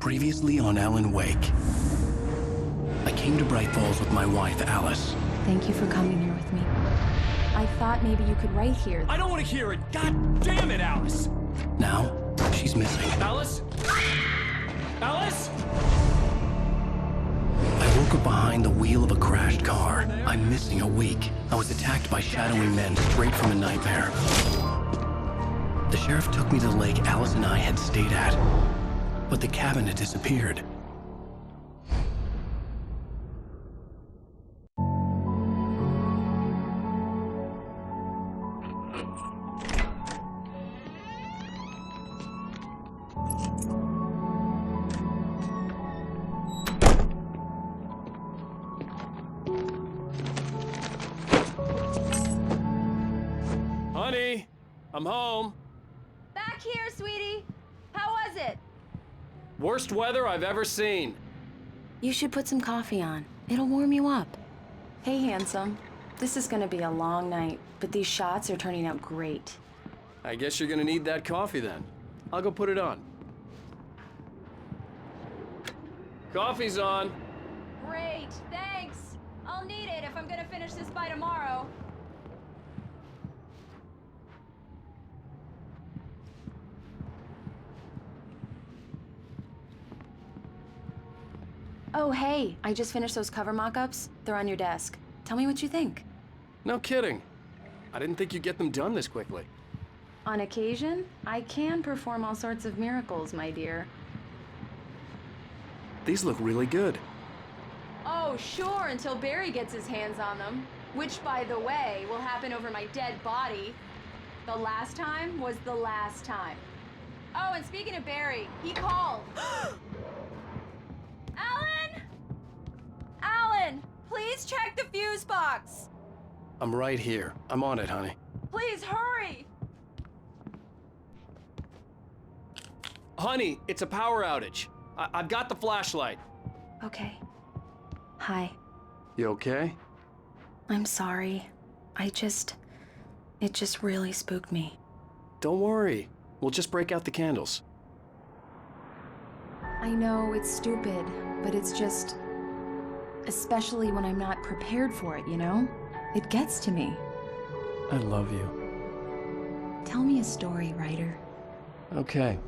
Previously on Alan Wake. I came to Bright Falls with my wife, Alice. Thank you for coming here with me. I thought maybe you could write here. I don't want to hear it! God damn it, Alice! Now, she's missing. Alice? Alice? I woke up behind the wheel of a crashed car. I'm missing a week. I was attacked by shadowy men straight from a nightmare. The sheriff took me to the lake Alice and I had stayed at, but the cabin had disappeared. Honey, I'm home. Back here, sweetie. How was it? Worst weather I've ever seen. You should put some coffee on. It'll warm you up. Hey, handsome. This is gonna be a long night, but these shots are turning out great. I guess you're gonna need that coffee then. I'll go put it on. Coffee's on. Great, thanks. I'll need it if I'm gonna finish this by tomorrow. Oh, hey, I just finished those cover mock-ups. They're on your desk. Tell me what you think. No kidding. I didn't think you'd get them done this quickly. On occasion, I can perform all sorts of miracles, my dear. These look really good. Oh, sure, until Barry gets his hands on them. Which, by the way, will happen over my dead body. The last time was the last time. Oh, and speaking of Barry, he called. Alan! Alan, please check the fuse box. I'm right here. I'm on it, honey. Please hurry. Honey, it's a power outage. I've got the flashlight. Okay. Hi. You okay? I'm sorry. It just really spooked me. Don't worry. We'll just break out the candles. I know it's stupid, but it's just... especially when I'm not prepared for it, you know? It gets to me. I love you. Tell me a story, writer. Okay.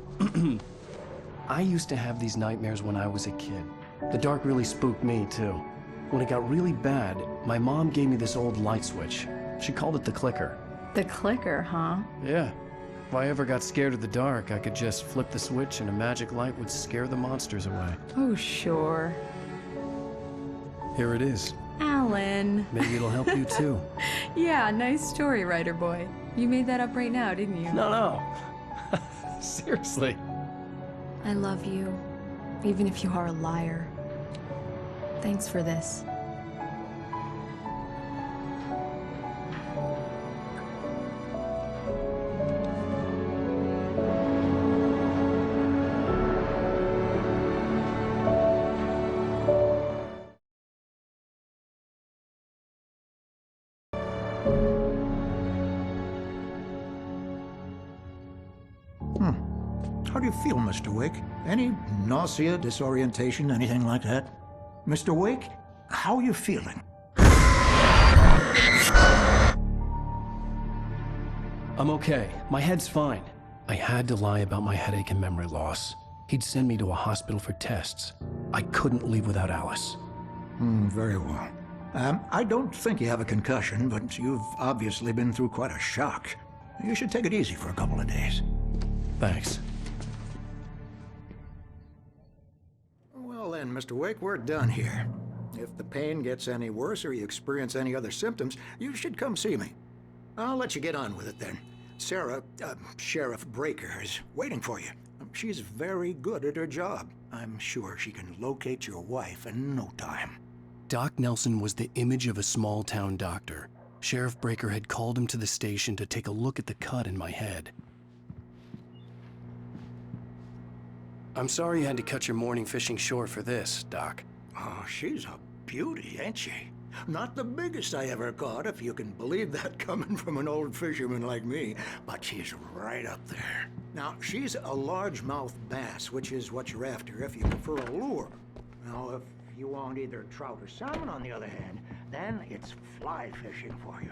I used to have these nightmares when I was a kid. The dark really spooked me, too. When it got really bad, my mom gave me this old light switch. She called it the clicker. The clicker, huh? Yeah. If I ever got scared of the dark, I could just flip the switch and a magic light would scare the monsters away. Oh, sure. Here it is. Alan. Maybe it'll help you, too. Yeah, nice story, writer boy. You made that up right now, didn't you? No. Seriously. I love you, even if you are a liar. Thanks for this. How do you feel, Mr. Wake? Any nausea, disorientation, anything like that? Mr. Wake, how are you feeling? I'm okay. My head's fine. I had to lie about my headache and memory loss. He'd send me to a hospital for tests. I couldn't leave without Alice. Very well. I don't think you have a concussion, but you've obviously been through quite a shock. You should take it easy for a couple of days. Thanks. Well then, Mr. Wake, we're done here. If the pain gets any worse or you experience any other symptoms, you should come see me. I'll let you get on with it then. Sarah, Sheriff Breaker, is waiting for you. She's very good at her job. I'm sure she can locate your wife in no time. Doc Nelson was the image of a small-town doctor. Sheriff Breaker had called him to the station to take a look at the cut in my head. I'm sorry you had to cut your morning fishing short for this, Doc. Oh, she's a beauty, ain't she? Not the biggest I ever caught, if you can believe that coming from an old fisherman like me, but she's right up there. Now, she's a largemouth bass, which is what you're after if you prefer a lure. Now, if you want either trout or salmon, on the other hand, then it's fly fishing for you.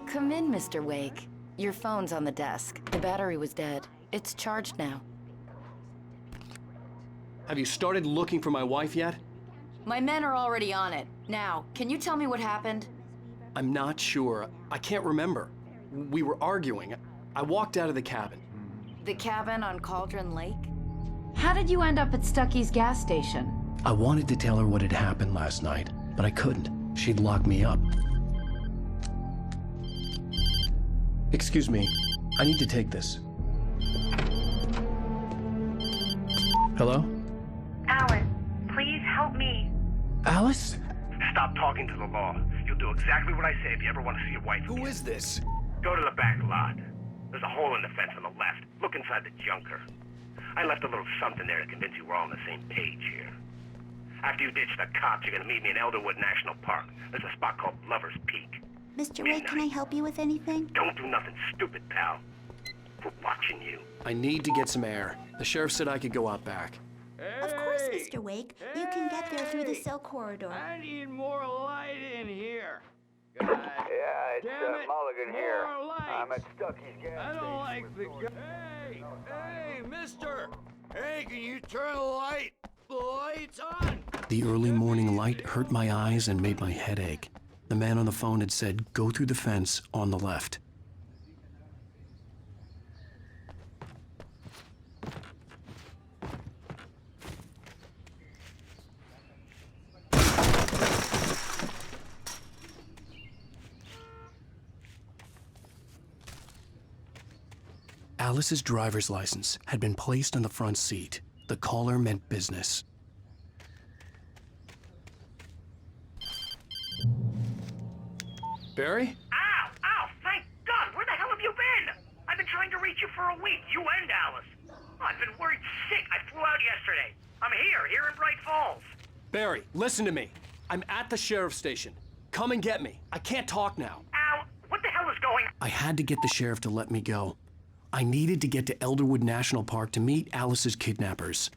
Come in, Mr. Wake. Your phone's on the desk. The battery was dead. It's charged now. Have you started looking for my wife yet? My men are already on it. Now, can you tell me what happened? I'm not sure. I can't remember. We were arguing. I walked out of the cabin. The cabin on Cauldron Lake? How did you end up at Stucky's gas station? I wanted to tell her what had happened last night, but I couldn't. She'd lock me up. Excuse me. I need to take this. Hello? Alice, please help me. Alice? Stop talking to the law. You'll do exactly what I say if you ever want to see your wife again. Who is this? Go to the back lot. There's a hole in the fence on the left. Look inside the junker. I left a little something there to convince you we're all on the same page here. After you ditch the cops, you're gonna meet me in Elderwood National Park. There's a spot called Lover's Peak. Mr. Wake, can I help you with anything? Don't do nothing stupid, pal. We're watching you. I need to get some air. The sheriff said I could go out back. Of course, Mr. Wake. You can get there through the cell corridor. I need more light in here. Yeah, it's Mulligan here. I'm at Stucky's gas I don't station like with the Lord- Hey, mister! Hey, can you turn the light? The light's on! The early morning light hurt my eyes and made my head ache. The man on the phone had said, go through the fence on the left. Alice's driver's license had been placed on the front seat. The caller meant business. Barry? Ow! Ow! Thank God! Where the hell have you been? I've been trying to reach you for a week, you and Alice. Oh, I've been worried sick. I flew out yesterday. I'm here in Bright Falls. Barry, listen to me. I'm at the sheriff's station. Come and get me. I can't talk now. Ow! What the hell is going on? I had to get the sheriff to let me go. I needed to get to Elderwood National Park to meet Alice's kidnappers.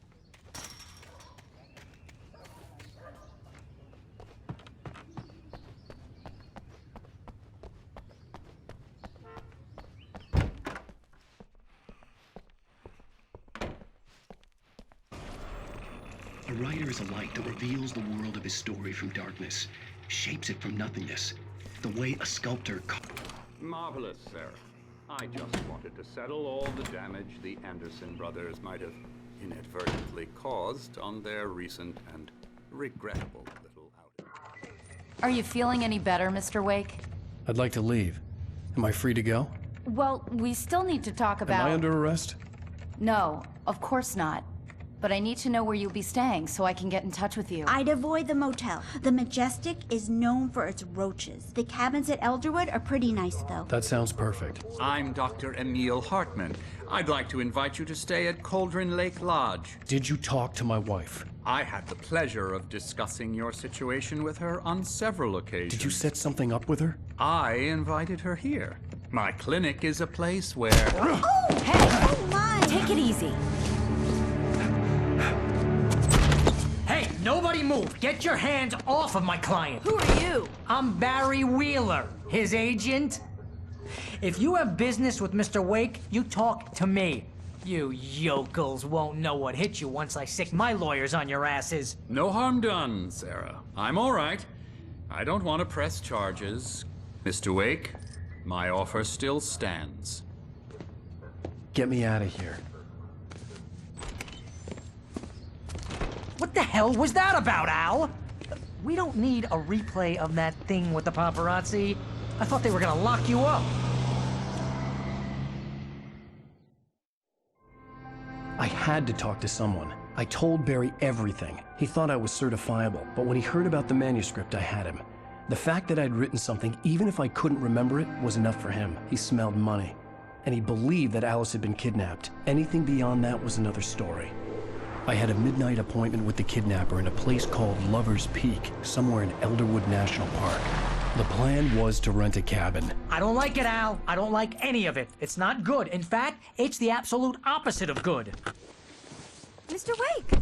A writer is a light that reveals the world of his story from darkness, shapes it from nothingness, the way a sculptor... Marvelous, sir. I just wanted to settle all the damage the Anderson brothers might have inadvertently caused on their recent and regrettable little outing. Are you feeling any better, Mr. Wake? I'd like to leave. Am I free to go? Well, we still need to talk about... Am I under arrest? No, of course not. But I need to know where you'll be staying so I can get in touch with you. I'd avoid the motel. The Majestic is known for its roaches. The cabins at Elderwood are pretty nice, though. That sounds perfect. I'm Dr. Emil Hartman. I'd like to invite you to stay at Cauldron Lake Lodge. Did you talk to my wife? I had the pleasure of discussing your situation with her on several occasions. Did you set something up with her? I invited her here. My clinic is a place where... Oh! Hey! Oh, my! Take it easy. Hey, nobody move! Get your hands off of my client! Who are you? I'm Barry Wheeler, his agent. If you have business with Mr. Wake, you talk to me. You yokels won't know what hit you once I sick my lawyers on your asses. No harm done, Sarah. I'm all right. I don't want to press charges. Mr. Wake, my offer still stands. Get me out of here. What the hell was that about, Al? We don't need a replay of that thing with the paparazzi. I thought they were gonna lock you up. I had to talk to someone. I told Barry everything. He thought I was certifiable, but when he heard about the manuscript, I had him. The fact that I'd written something, even if I couldn't remember it, was enough for him. He smelled money. And he believed that Alice had been kidnapped. Anything beyond that was another story. I had a midnight appointment with the kidnapper in a place called Lover's Peak, somewhere in Elderwood National Park. The plan was to rent a cabin. I don't like it, Al. I don't like any of it. It's not good. In fact, it's the absolute opposite of good. Mr. Wake!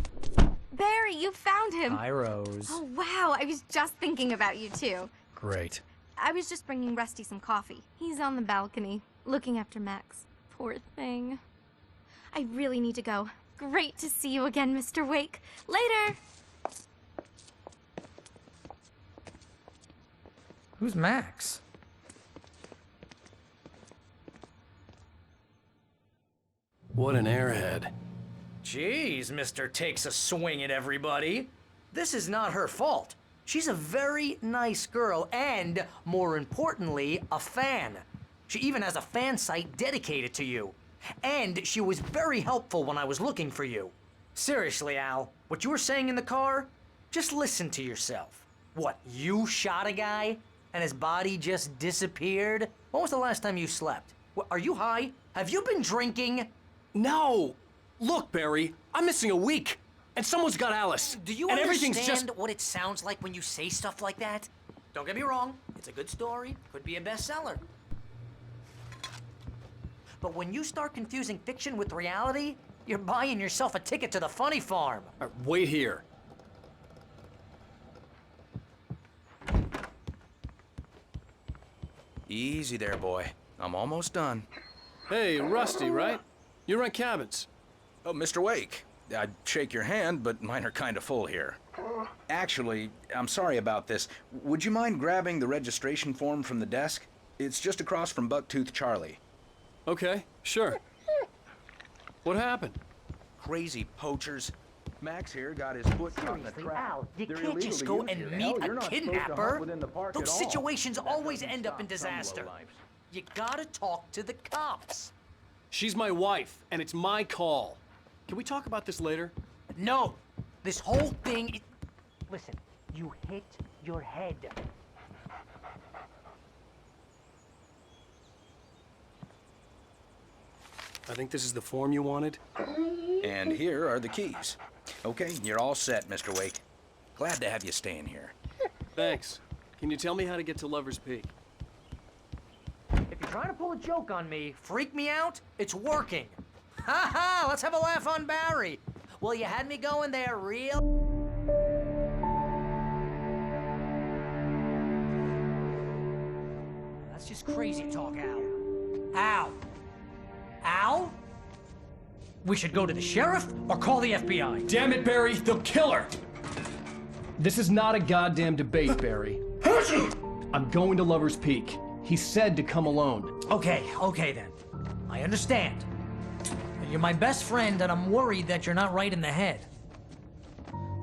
Barry, you found him. Hi, Rose. Oh, wow. I was just thinking about you, too. Great. I was just bringing Rusty some coffee. He's on the balcony, looking after Max. Poor thing. I really need to go. Great to see you again, Mr. Wake. Later! Who's Max? What an airhead. Jeez, Mr. Takes a swing at everybody. This is not her fault. She's a very nice girl and, more importantly, a fan. She even has a fan site dedicated to you. And she was very helpful when I was looking for you. Seriously, Al, what you were saying in the car? Just listen to yourself. What, you shot a guy and his body just disappeared? When was the last time you slept? What, are you high? Have you been drinking? No! Look, Barry, I'm missing a week. And someone's got Alice. Do you and understand everything's just... what it sounds like when you say stuff like that? Don't get me wrong, it's a good story, could be a bestseller. But when you start confusing fiction with reality, you're buying yourself a ticket to the funny farm. Wait here. Easy there, boy. I'm almost done. Hey, Rusty, right? You rent cabins. Oh, Mr. Wake. I'd shake your hand, but mine are kind of full here. Actually, I'm sorry about this. Would you mind grabbing the registration form from the desk? It's just across from Bucktooth Charlie. Okay, sure. What happened? Crazy poachers. Max here got his foot caught in the trap. Al, you They're can't just illegal go to use and here. meet Hell, a you're not supposed to hunt kidnapper. within the park Those at all. situations That always doesn't end up in stop some disaster. lowlifes. You gotta talk to the cops. She's my wife, and it's my call. Can we talk about this later? No, this whole thing... Listen, you hit your head. I think this is the form you wanted. And here are the keys. Okay, you're all set, Mr. Wake. Glad to have you staying here. Thanks. Can you tell me how to get to Lover's Peak? If you're trying to pull a joke on me, freak me out, it's working. Ha ha, let's have a laugh on Barry. Well, you had me going there real... That's just crazy talk, Al. Al? Al? We should go to the sheriff or call the FBI. Damn it, Barry, they'll kill her! This is not a goddamn debate, Barry. I'm going to Lover's Peak. He said to come alone. Okay then. I understand. You're my best friend, and I'm worried that you're not right in the head.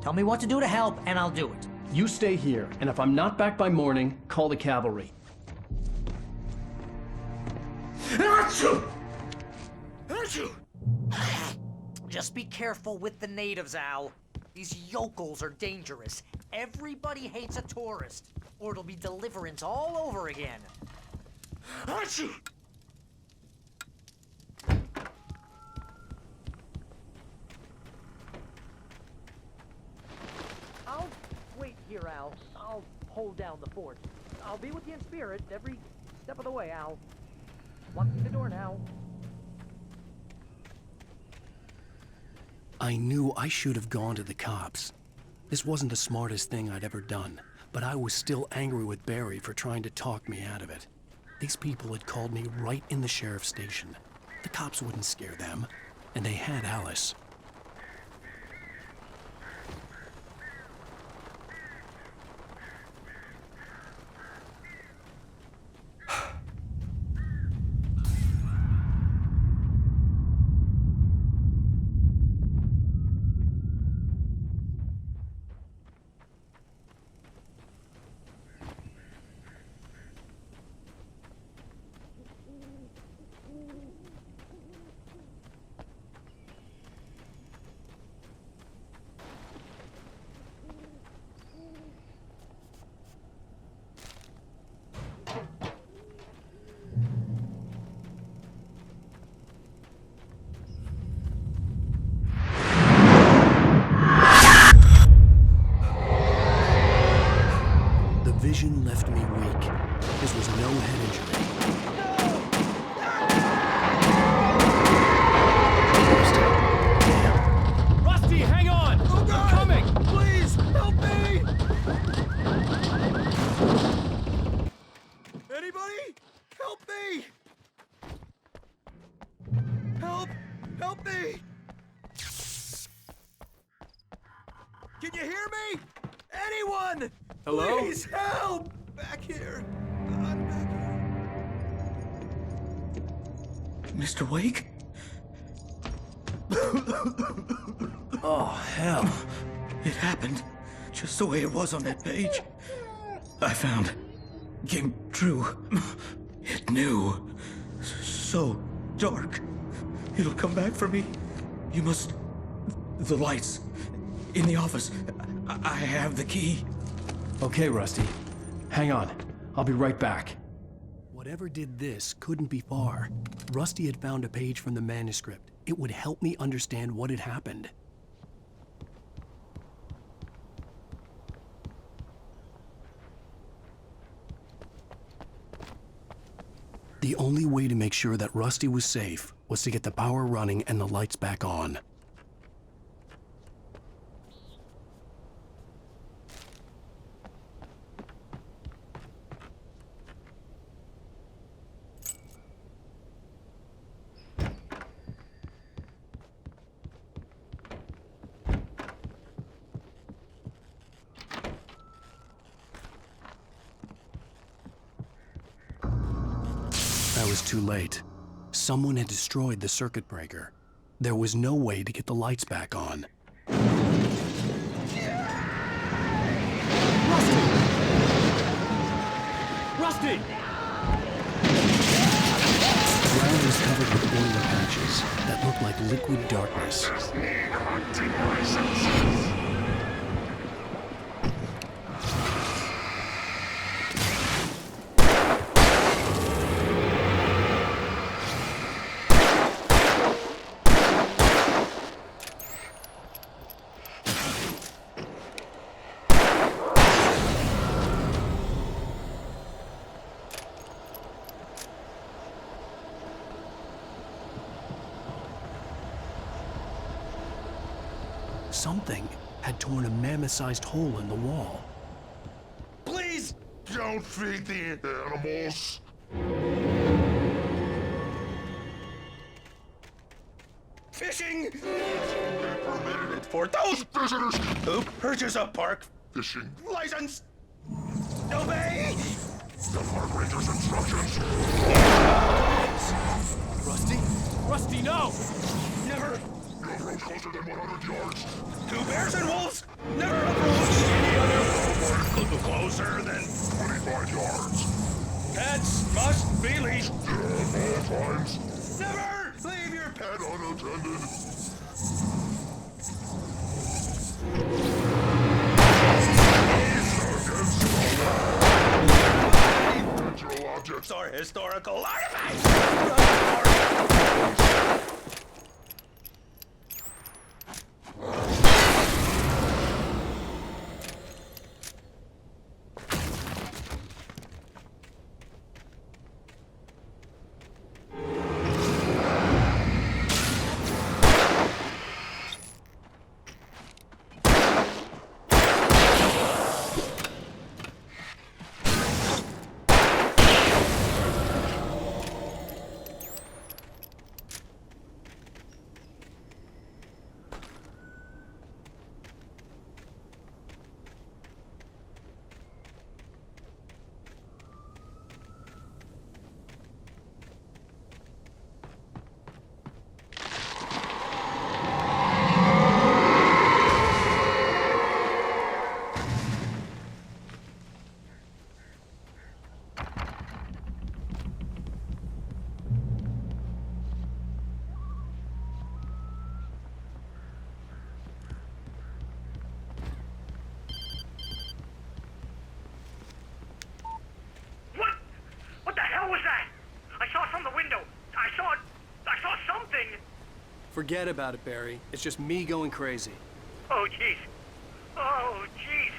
Tell me what to do to help, and I'll do it. You stay here, and if I'm not back by morning, call the cavalry. Just be careful with the natives, Al. These yokels are dangerous. Everybody hates a tourist, or it'll be Deliverance all over again. I'll wait here, Al. I'll hold down the fort. I'll be with you in spirit every step of the way, Al. Locking the door now. I knew I should have gone to the cops. This wasn't the smartest thing I'd ever done, but I was still angry with Barry for trying to talk me out of it. These people had called me right in the sheriff's station. The cops wouldn't scare them, and they had Alice. vision left me weak. This was no head injury. Rusty, hang on! Oh God! I'm coming! Please, help me! Anybody? Help me! Help! Help me! Can you hear me? Anyone? Hello? Please help! Back here. I'm back here. Mr. Wake? Oh, hell. It happened just the way it was on that page. I found. Came true. It knew. So dark. It'll come back for me. You must. The lights. In the office. I have the key. Okay, Rusty. Hang on. I'll be right back. Whatever did this couldn't be far. Rusty had found a page from the manuscript. It would help me understand what had happened. The only way to make sure that Rusty was safe was to get the power running and the lights back on. I was too late. Someone had destroyed the circuit breaker. There was no way to get the lights back on. Rusty! The ground was covered with boiler patches that looked like liquid darkness. Something had torn a mammoth-sized hole in the wall. Please don't feed the animals. Fishing! Permitted for those visitors who purchase a park Fishing license. Obey! the park ranger's instructions. Rusty? Rusty, no! Never. You approach closer than 100 yards. Two bears and wolves never approach any other. Closer than 25 yards. Pets must be leashed. At all times. Never leave your Pet unattended. Natural objects or historical artifacts. Forget about it, Barry. It's just me going crazy. Oh, jeez. Oh, jeez.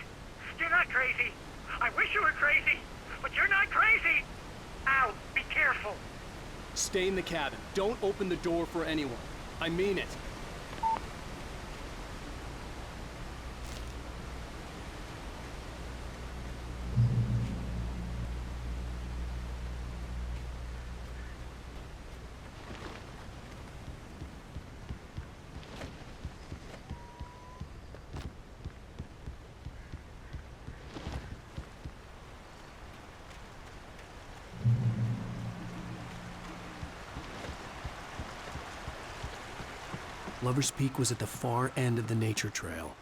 You're not crazy. I wish you were crazy, but you're not crazy. Al, be careful. Stay in the cabin. Don't open the door for anyone. I mean it. Lover's Peak was at the far end of the nature trail.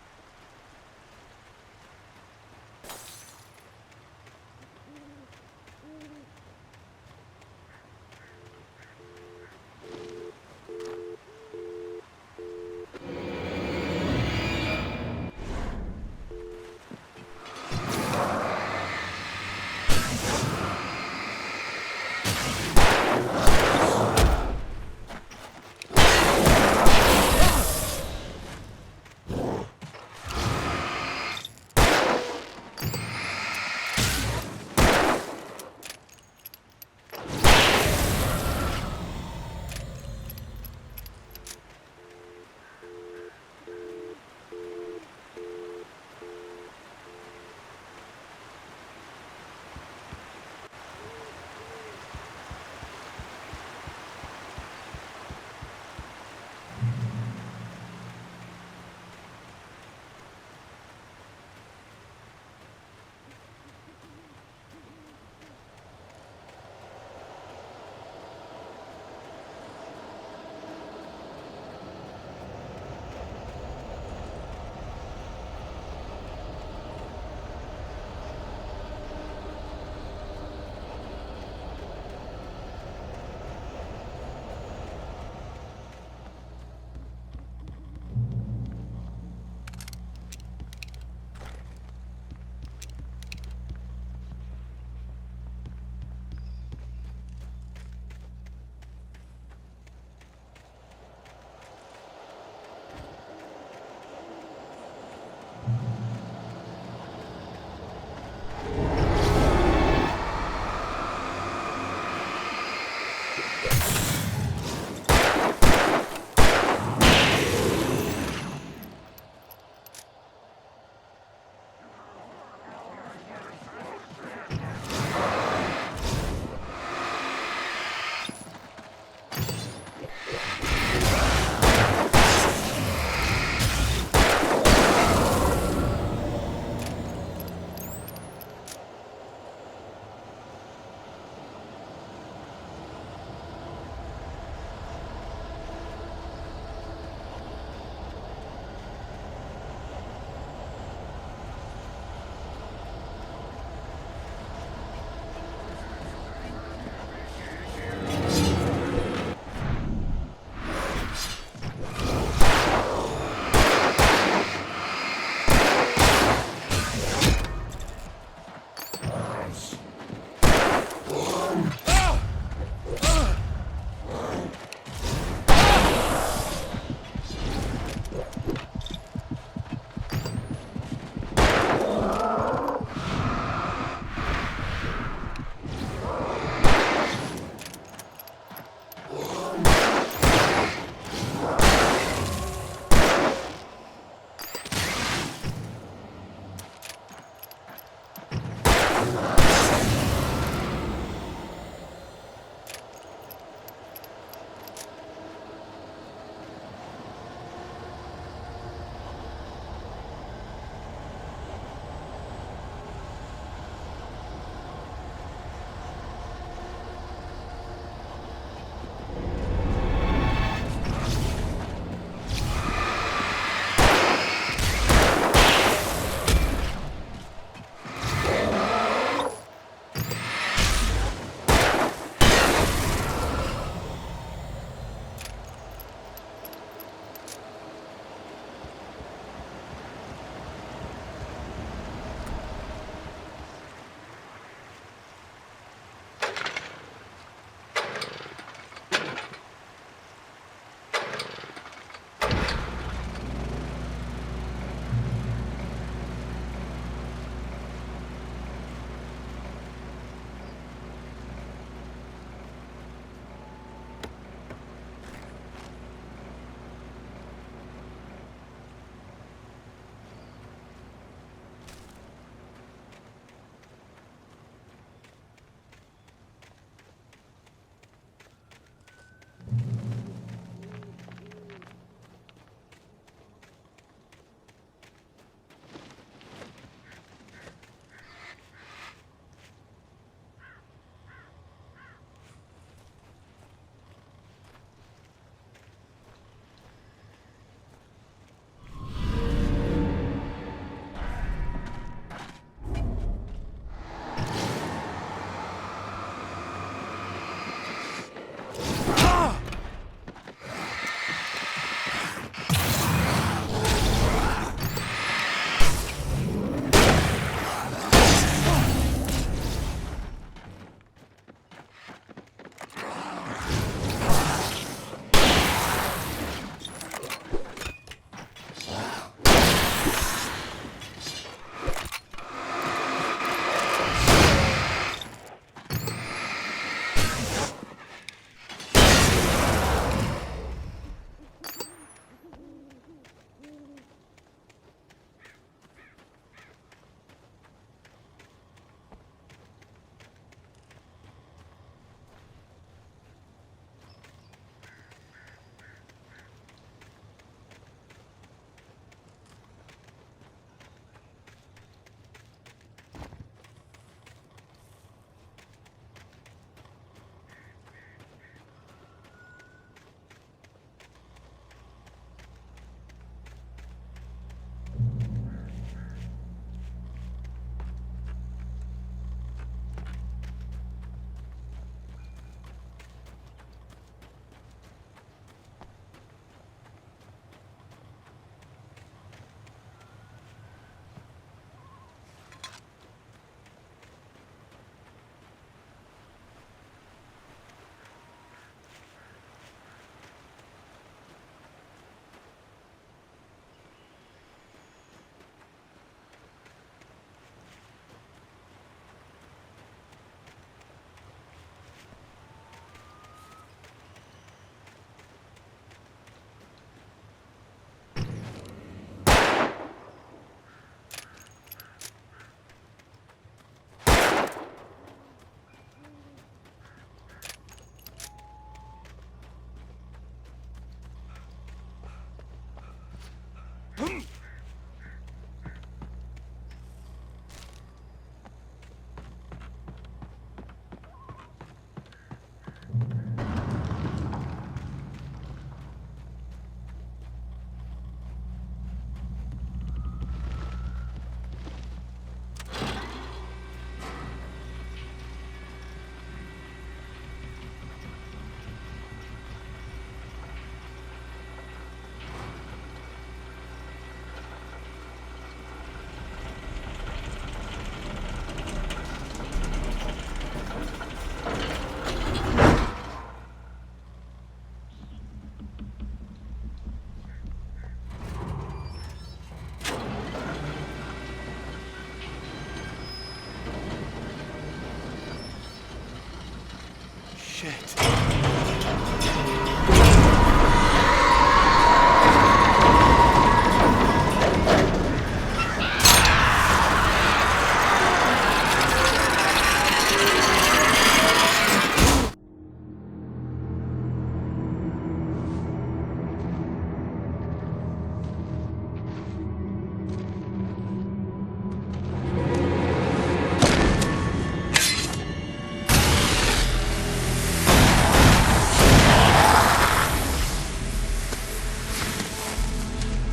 Shit.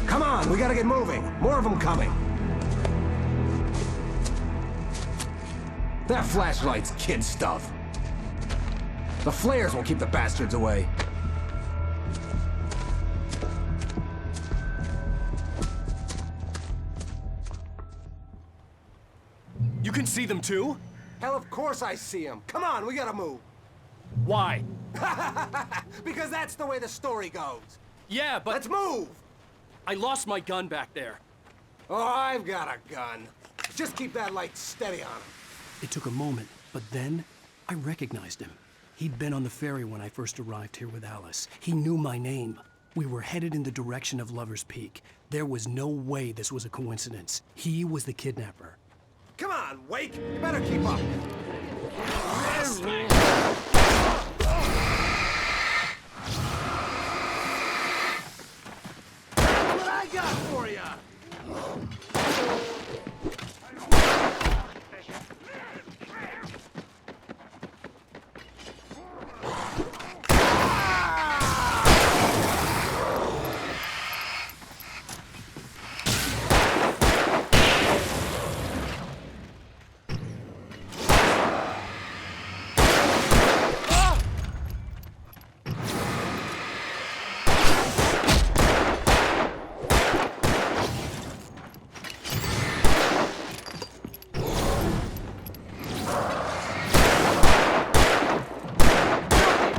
Come on, we gotta get moving. More of them coming. That flashlight's kid stuff. The flares will keep the bastards away. You can see them too? Hell, of course I see them. Come on, we gotta move. Why? Because that's the way the story goes. Yeah, but... Let's move! I lost my gun back there. Oh, I've got a gun. Just keep that light steady on him. It took a moment, but then I recognized him. He'd been on the ferry when I first arrived here with Alice. He knew my name. We were headed in the direction of Lover's Peak. There was no way this was a coincidence. He was the kidnapper. Come on, Wake! You better keep up. What I got for you?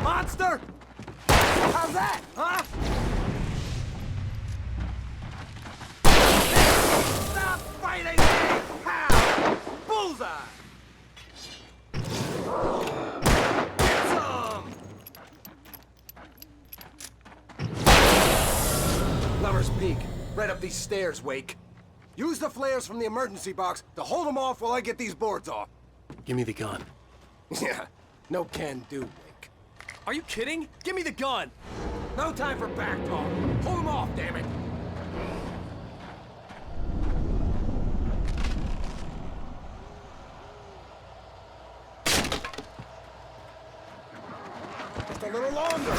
Monster! How's that, huh? Stop fighting me! Pow! Bullseye! Get some! Lover's Peak. Right up these stairs, Wake. Use the flares from the emergency box to hold them off while I get these boards off. Give me the gun. Yeah, no can do, Wake. Are you kidding? Give me the gun! No time for back talk. Pull them off, damn it! Just a little longer.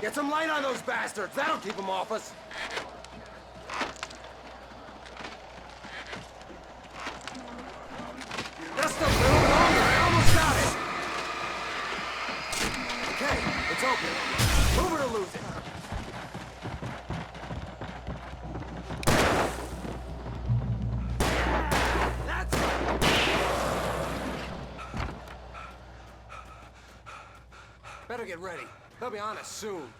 Get some light on those bastards. That'll keep them off us. Just a little longer. I almost got it. Okay, it's open. Move it or lose it. That's right. Better get ready. They'll be on us soon.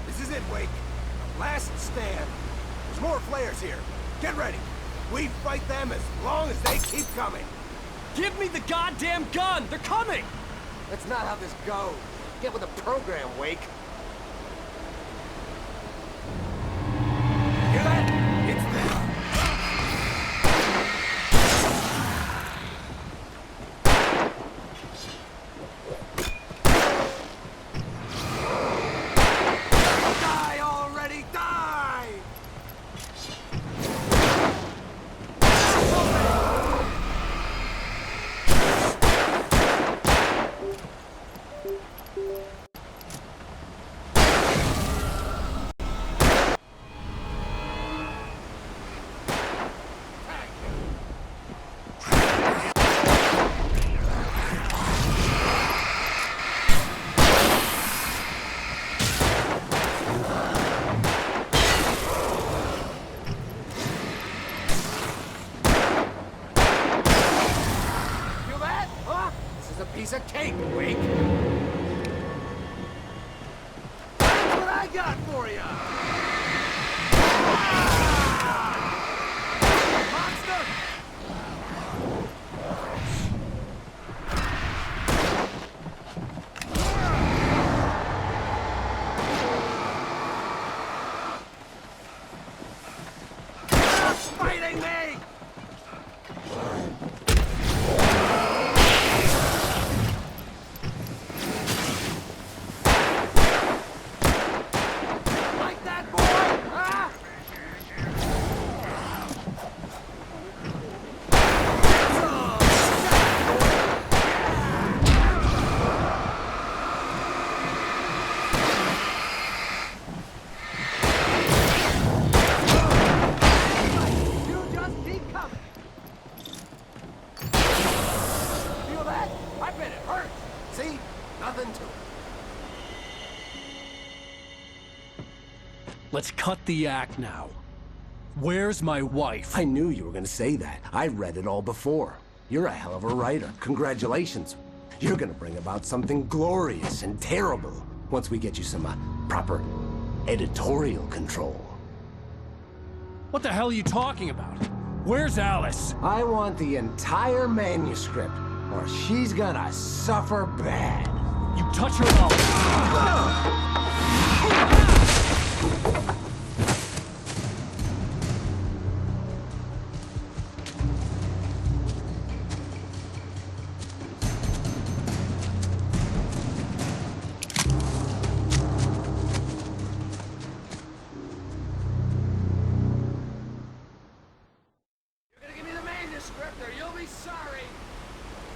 This is it, Wake. The last stand. There's more flares here. Get ready. We fight them as long as they keep coming. Give me the goddamn gun! They're coming! That's not how this goes. Get with the program, Wake. Hear that? It's them. Die already, die! got for you! Monster! Stop fighting me! Like that, boy? Huh? You just keep coming. Feel that? I bet it hurts. See? Nothing to it. Let's cut the act now. Where's my wife? I knew you were gonna say that. I read it all before. You're a hell of a writer. Congratulations. You're gonna bring about something glorious and terrible once we get you some proper editorial control. What the hell are you talking about? Where's Alice? I want the entire manuscript, or she's gonna suffer bad. You touch her up. You're gonna give me the manuscript or you'll be sorry.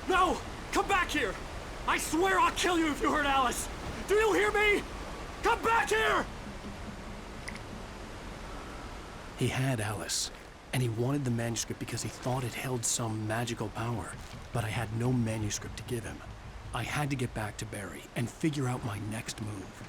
No! Come back here! I swear I'll kill you if you hurt Alice! Do you hear me? Come back here! He had Alice, and he wanted the manuscript because he thought it held some magical power. But I had no manuscript to give him. I had to get back to Barry and figure out my next move.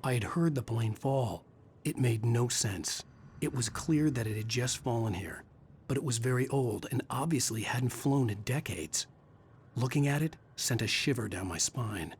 I had heard the plane fall. It made no sense. It was clear that it had just fallen here, but it was very old and obviously hadn't flown in decades. Looking at it sent a shiver down my spine.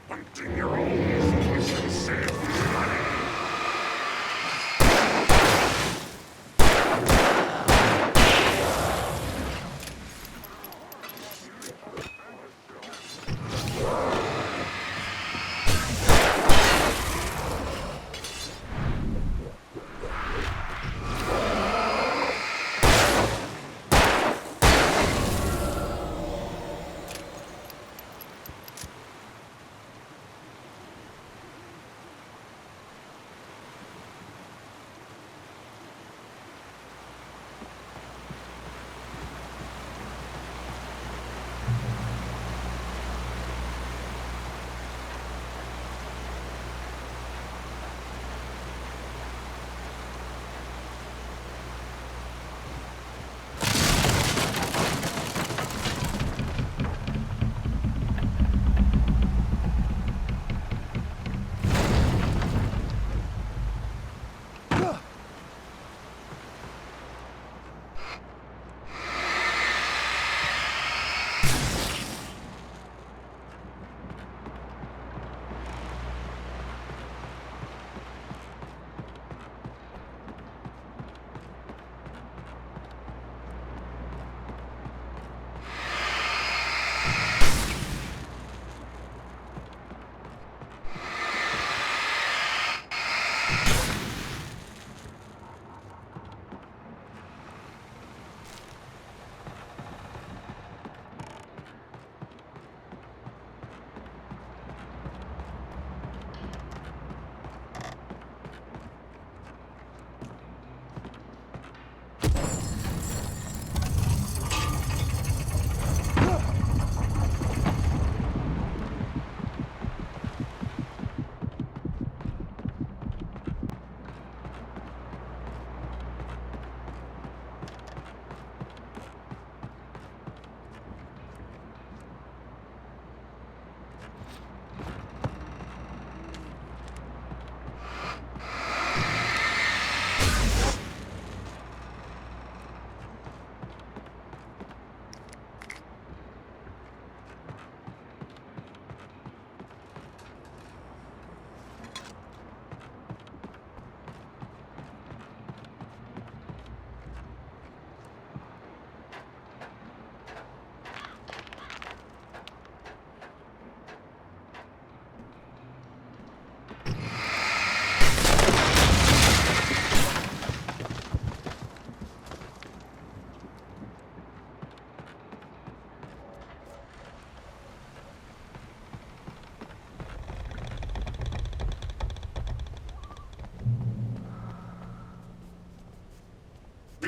Hunting your own pushing safe money.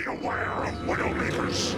aware of Widowmakers.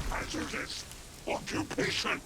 Hazardous occupation.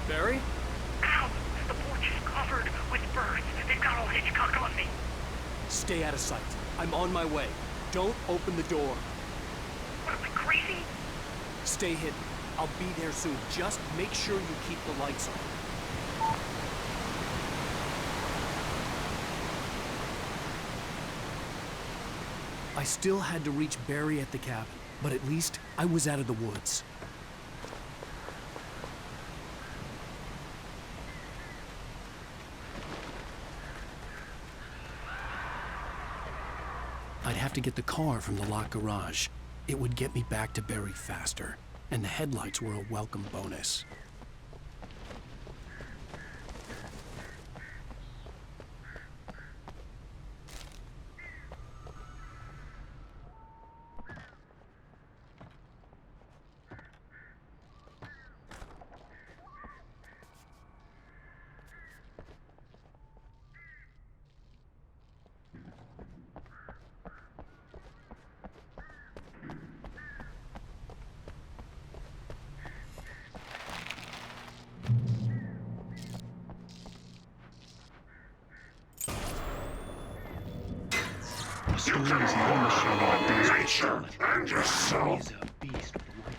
Barry? Ow! The porch is covered with birds. They've got all Hitchcock on me. Stay out of sight. I'm on my way. Don't open the door. What am I, crazy? Stay hidden. I'll be there soon. Just make sure you keep the lights on. I still had to reach Barry at the cabin, but at least I was out of the woods. I'd have to get the car from the locked garage. It would get me back to Barry faster, and the headlights were a welcome bonus. crazy how machine does what it's done. And yourself. He's a beast with a life.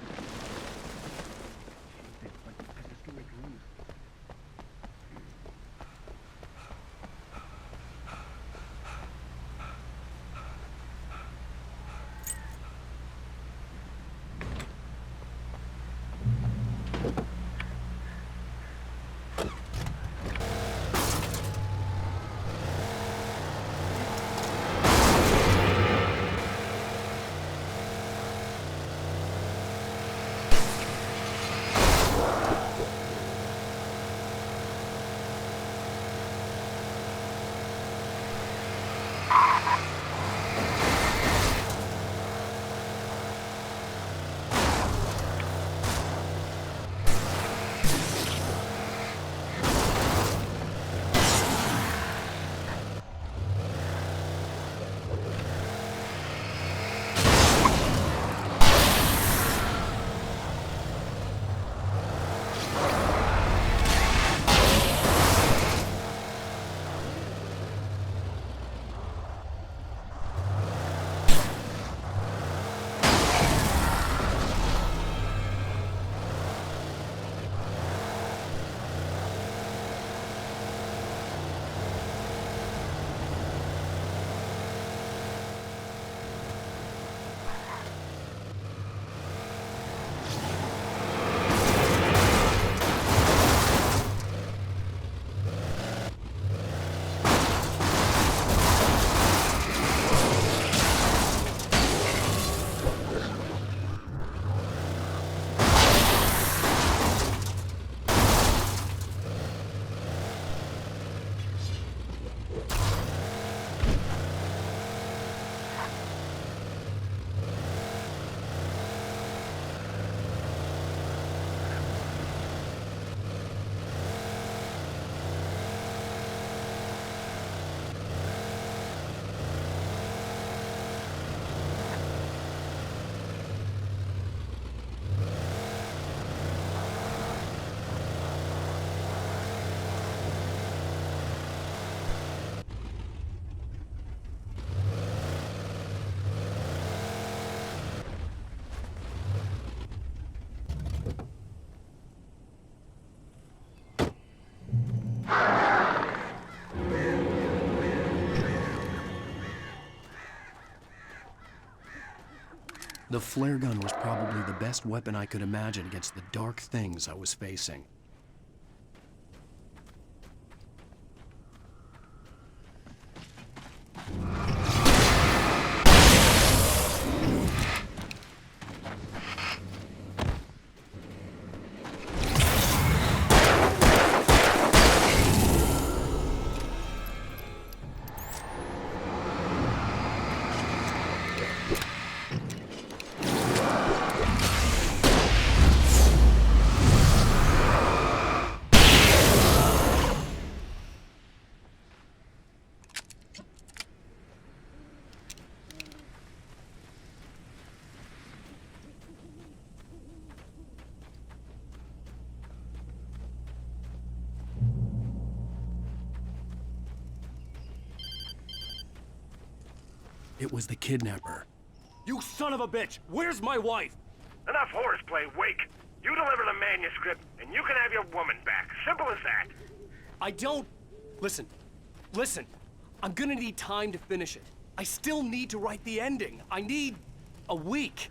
The flare gun was probably the best weapon I could imagine against the dark things I was facing. It was the kidnapper. You son of a bitch! Where's my wife? Enough horseplay, Wake. You deliver the manuscript, and you can have your woman back. Simple as that. I don't... Listen. I'm gonna need time to finish it. I still need to write the ending. I need a week.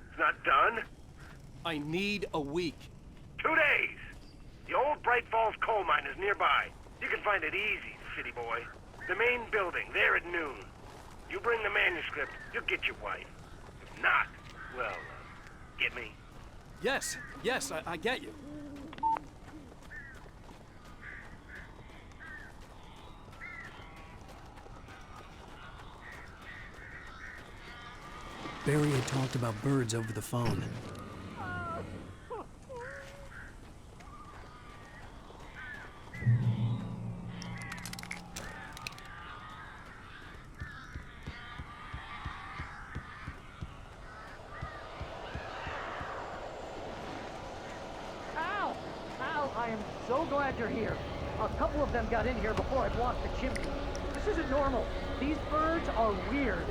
It's not done? I need a week. 2 days. The old Bright Falls coal mine is nearby. You can find it easy, city boy. The main building, there at noon. You bring the manuscript, you'll get your wife. If not, well, get me? Yes, I get you. Barry had talked about birds over the phone. Al, I am so glad you're here. A couple of them got in here before I blocked the chimney. This isn't normal. These birds are weird.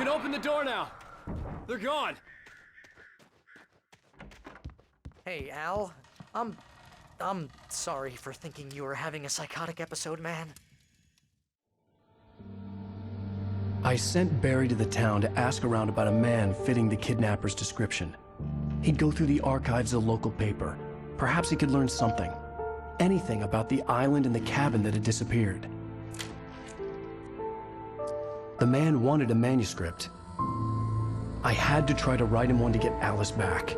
can open the door now. They're gone. Hey, Al. I'm sorry for thinking you were having a psychotic episode, man. I sent Barry to the town to ask around about a man fitting the kidnapper's description. He'd go through the archives of the local paper. Perhaps he could learn something. Anything about the island and the cabin that had disappeared. The man wanted a manuscript. I had to try to write him one to get Alice back.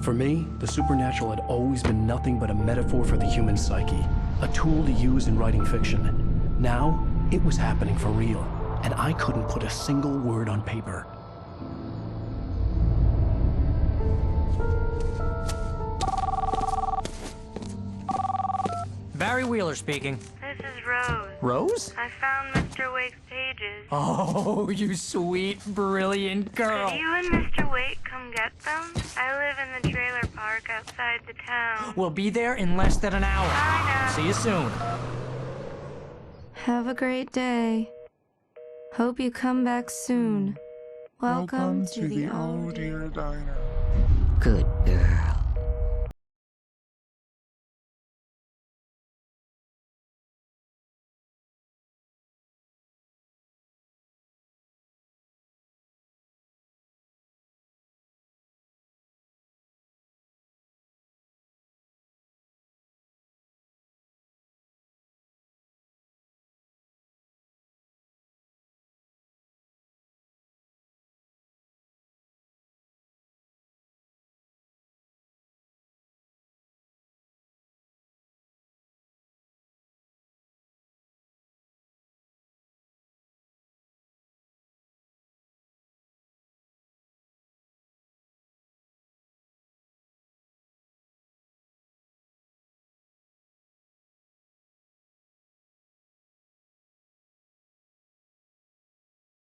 For me, the supernatural had always been nothing but a metaphor for the human psyche, a tool to use in writing fiction. Now, it was happening for real, and I couldn't put a single word on paper. Barry Wheeler speaking. This is Rose. Rose? I found Mr. Wake's pages. Oh, you sweet, brilliant girl. Could you and Mr. Wake come get them? I live in the trailer park outside the town. We'll be there in less than an hour. Bye now. See you soon. Have a great day. Hope you come back soon. Welcome to the Oh Dear Diner. Good girl.